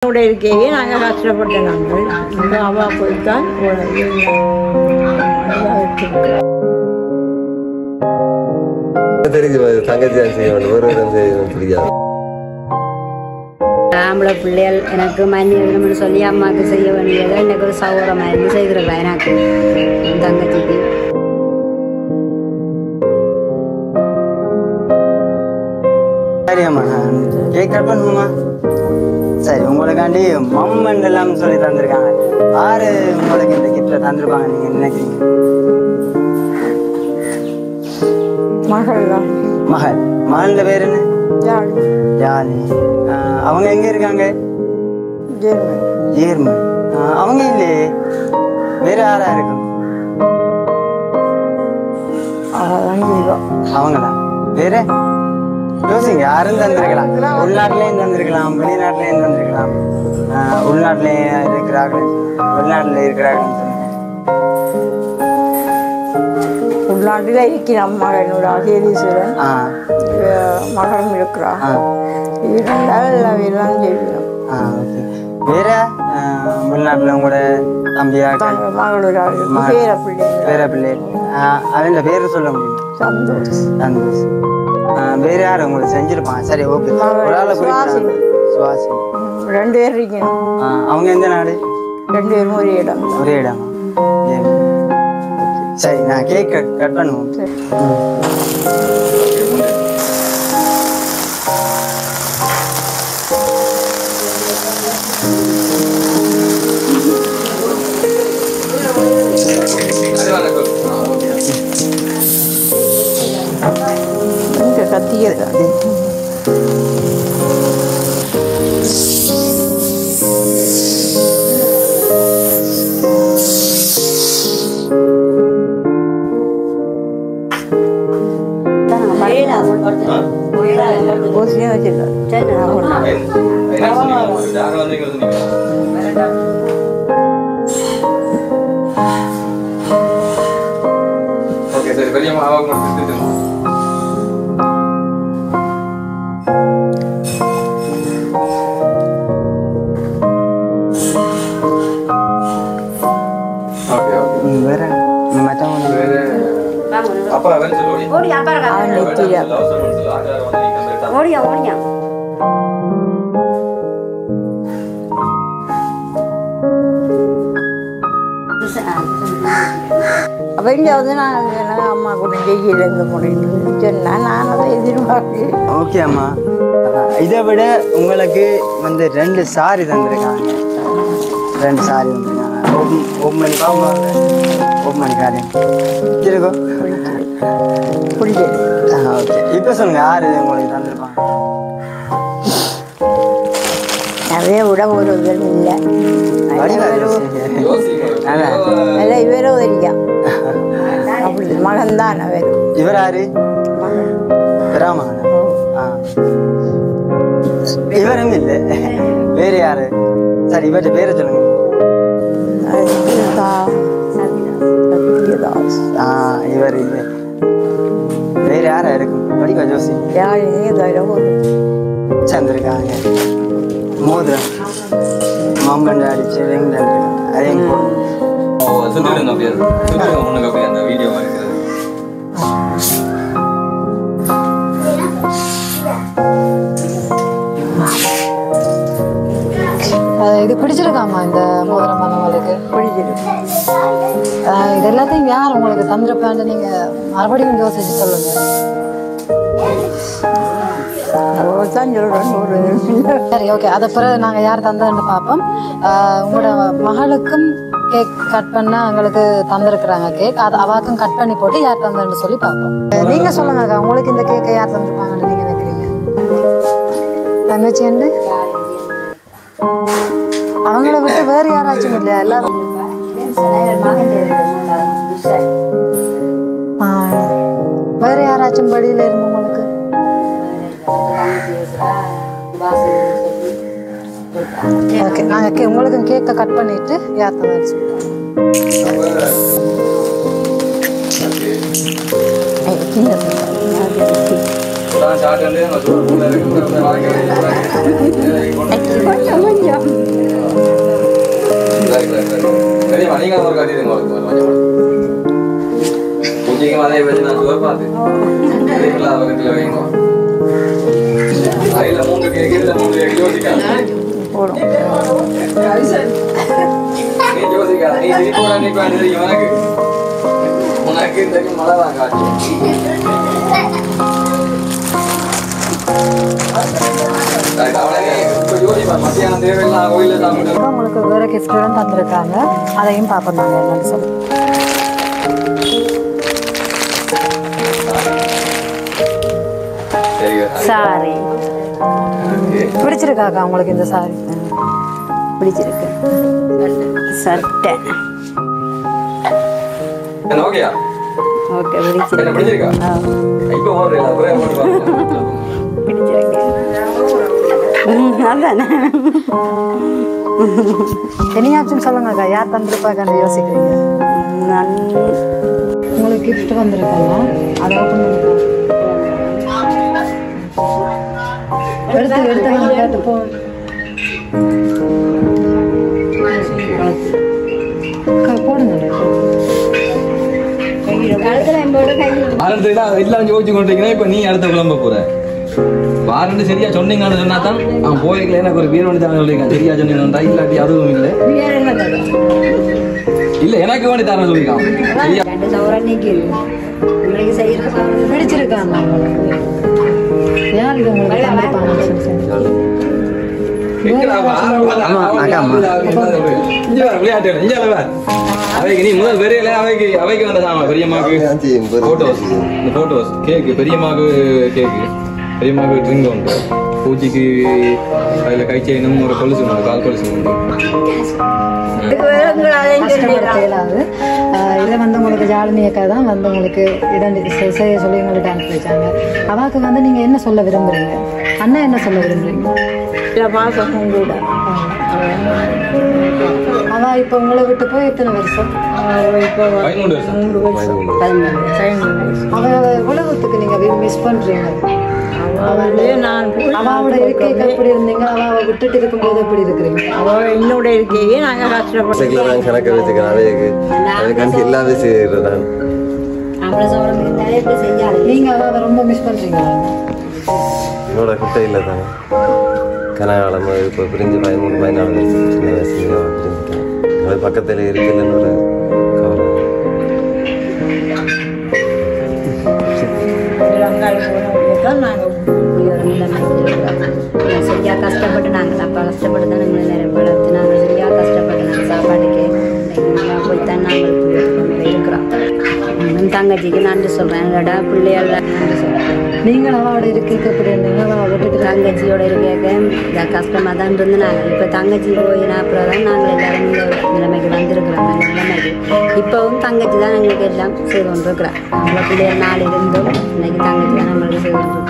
இருக்கையே நாங்கள் கஷ்டப்பட்ட நாங்கள் இந்த அவா போய்த்தான் ஆம்பளை பிள்ளைகள் எனக்கு மன்னிக்கணும்னு சொல்லி அம்மாவுக்கு செய்ய வேண்டியதை எனக்கு ஒரு சௌகரமாக இருந்து செய்திருக்கலாம் எனக்கு தங்கச்சிக்கு. சரியாம்மா கேக் கட் பண்ணுமா? சரி, உங்களுக்காண்டி மம்மன் எல்லாம் சொல்லி தந்திருக்காங்க. யாரு உங்களுக்கு இந்த கிஃப்ட்ல தந்திருப்பாங்க நீங்க நினைக்கிறீங்க? மகள் மகள். மகளோட பேர் என்ன? ஜாலி. அவங்க எங்க இருக்காங்க? ஜேர்மன். அவங்க இல்லையே, வேற யாரா இருக்கும்? அவங்களா? வேற யோசிங்க. யாரும் தந்திருக்கலாம், உள்நாட்டிலையும் தந்திருக்கலாம், வெளிநாட்டிலையும் தந்திருக்கலாம். உள்நாட்டிலையும் இருக்கிறார்கள், வெளிநாட்டில் இருக்கிறார்கள். உள்நாட்டில் இருக்கிறான் மகனோட அகேதீஸ்வரன் மகனும் இருக்கிறான். எல்லாம் செய்யணும். வேற வெளிநாட்டில் உங்களோட தம்பியாக மகளோட பேர பிள்ளை அவன் பேர் சொல்ல முடியும்? சந்தோஷ். சந்தோஷ். வேற யாரும் உங்களுக்கு செஞ்சிருப்பாங்க. சரி, ஓகே. சுவாசி. 2 பேர் இருக்கணும். அவங்க எந்த நாடு? 2 பேரும் ஒரே இடம். ஒரே இடமா? சரி, நான் கேக் கட் பண்ணுவோம். கத்தியது அப்போ இங்கே வந்து நான் அம்மா கூட ஜெயில இருந்து முடியும் சொன்னேன். நான் அதை எதிர்பார்க்கிறேன். ஓகே அம்மா, இதை விட உங்களுக்கு வந்து 2 சாரி தந்திருக்காங்க. 2 சாரி தந்திருக்காங்க. ஓப்பன் காரியம் இருக்கோ பிடிச்சது. ஓகே, இப்போ சொல்லுங்க, யார் இது உங்களுக்கு தந்திருப்பாங்க? நிறைய விட ஒரு உதவி இல்லை. இவரோ தெரியா அப்படி மகன் தான். அவர் இவர் யாரு? ராமகன். இவரும் இல்லை, வேறு யாரு? சரி, இவர்கிட்ட பேரை சொல்லுங்க. இவர் இல்லை, வேறு யாரா இருக்கும்? படிக்க ஜோசி சந்திருக்காங்க. மோதிரம் மம்மன் அடிச்சு அதையும் இது பிடிச்சிருக்காமா? இந்த மோதிரம் உங்களுக்கு பிடிச்சிருக்கு. இது எல்லாத்தையும் யார் உங்களுக்கு தந்திருப்பான்னு நீங்க மறுபடியும் யோசிச்சு சொல்லுங்க. சரி, ஓகே. அதை பிறகு நாங்கள் யார் தந்ததுன்னு பார்ப்போம். உங்களோட மகளுக்கும் கேக் கட் பண்ண எங்களுக்கு தந்திருக்கிறாங்க. கேக் அது அவாக்கும் கட் பண்ணி போட்டு யார் தந்ததுன்னு சொல்லி பார்ப்போம். நீங்க சொல்லுங்க, உங்களுக்கு இந்த கேக்கை யார் தந்திருப்பாங்கன்னு நீங்க நினைக்கிறீங்க? தங்கச்சி உண்டு, அவங்கள விட்டு வேறு யாராச்சும் இல்லையா? எல்லாரும் வேற யாராச்சும் படியில இருந்து உங்களுக்கு? ஓகே, நாங்கள் உங்களுக்கு கேக்கை கட் பண்ணிட்டு யார் தந்தாரு சொல்லுவோம். கொஞ்சம் கொஞ்சம் போடும் உங்களுக்கு வேற கிஃப்டும் தந்திருக்காங்க, அதையும் பார்ப்போம் நாங்க என்னன்னு சொல்லி. சாரி பிடிச்சிருக்காக்கா உங்களுக்கு இந்த சாரி? பிடிச்சிருக்கு. சட்டை ஓகே பிடிச்சிருக்கு. பிடிச்சிருக்கு. அதானே என்னையாச்சும் சொல்லுங்கக்கா, யார் தந்திருப்பாக்கன்னு யோசிக்கிறீங்க? நான் உங்களுக்கு கிஃப்ட் வந்திருக்கா, அதை ஓப்பன் பண்ணிக்கோ. எடுத்து நான் கேட்டு போ. போடுங்க எல்லாம் யோசிச்சு கொண்டிருக்கிறேன். இப்ப நீ அடுத்த கிளம்ப போற வாரண்டு சரியா சொன்னீங்கன்னு சொன்னா தான் அவன் போய்க்கல. எனக்கு ஒரு வீர வேண்டி தான் சொல்லியிருக்கான். சரியா சொன்னீங்கன்னா இல்லாட்டி அதுவும் இல்லை. இல்ல எனக்கு வேண்டி தரேன் சொல்லியிருக்கான். பிடிச்சிருக்காங்க யார் இது உங்களுக்கு தந்திருப்பாங்க? அவைக்கு நீ முதல் பெரியல அவைக்கு வந்ததாமா பெரியம்மாக்கு போட்டோஸ் கேக்கு, பெரியம்மாக்கு கேக்கு, பெரியம்மாக்கு ட்ரிங்க் உண்டு, பூஜைக்கு அதில் கை செயினும் ஒரு கொலுசு உண்டு, கால் கொலுசு உண்டு. இதில் வந்து உங்களுக்கு ஜாலினி அக்கா தான் வந்து உங்களுக்கு செய்ய சொல்லி உங்களுக்கு அனுப்பி வச்சாங்க. அவாக்கு வந்து நீங்கள் என்ன சொல்ல விரும்புறீங்க? அண்ணா என்ன சொல்ல விரும்புறீங்க? அவ இப்போ உங்களை விட்டு போய் எத்தனை வருஷம்? அவ உலகத்துக்கு நீங்க மிஸ் பண்றீங்க. அவாவோட இருக்கைக்கு எப்படி இருந்தீங்க? அவ விட்டுட்டு இருக்கும்போது எப்படி இருக்கிறீங்க? அவ என்னோட இருக்கையே நாங்க கஷ்டப்பட்டோம். கணக்கு வச்சுக்கிறேன் எல்லாமே செய்யறேன். நீங்க அவ ரொம்ப மிஸ் பண்றீங்க. என்னோட கிட்ட இல்லை தானே கனகாலம் இப்போ பிரிஞ்சு 13-14 வருஷம் சின்ன வயசுல பிரிஞ்சுட்டேன். அது பக்கத்தில் இருக்குல்லன்னு ஒரு கவலை. சரியா கஷ்டப்பட்டு நாங்கள் அப்போ கஷ்டப்பட்டு தான் எங்களை நிறைய வளர்த்து நாங்கள் சரியா கஷ்டப்பட்டு நாங்கள் சாப்பாடுக்கு போய்த்தான் நாங்கள் இருக்கிறோம். தங்கச்சிக்கு நன்றி சொல்கிறேன். என்னோட பிள்ளைகள நன்றி சொல்கிறேன். நீங்கள் அவளோட இருக்கைக்கு எப்படி இருந்தீங்க? அவள் விட்டுட்டு தங்கச்சியோட இருக்க கஷ்டமாக தான் இருந்து நாங்கள் இப்போ தங்கச்சி போயினா அப்புறம் தான் நாங்கள் எல்லாரும் இந்த நிலைமைக்கு வந்திருக்கிறோம். அந்த நிலைமைக்கு இப்போவும் தங்கச்சி தான் எங்களுக்கு எல்லாம் செய்து கொண்டிருக்கிறோம். நம்மள பிள்ளைகள் நாள் இருந்தும் இன்னைக்கு தங்கச்சி தான் நம்மளுக்கு செய்து கொண்டிருக்கிறோம்.